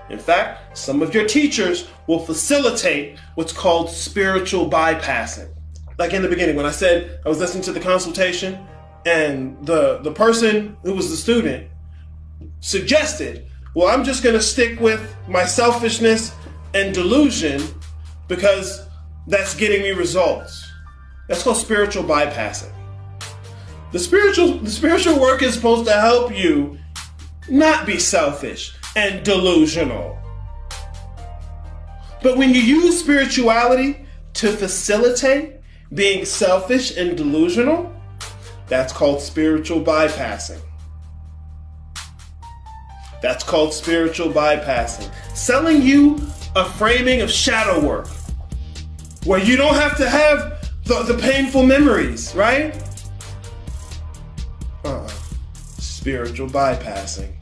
In fact, some of your teachers will facilitate what's called spiritual bypassing. Like in the beginning, when I said I was listening to the consultation and the person who was the student suggested, well, I'm just going to stick with my selfishness and delusion because that's getting me results. That's called spiritual bypassing. The spiritual work is supposed to help you not be selfish and delusional. But when you use spirituality to facilitate being selfish and delusional, that's called spiritual bypassing. That's called spiritual bypassing. Selling you a framing of shadow work where you don't have to have the painful memories, right? Spiritual bypassing.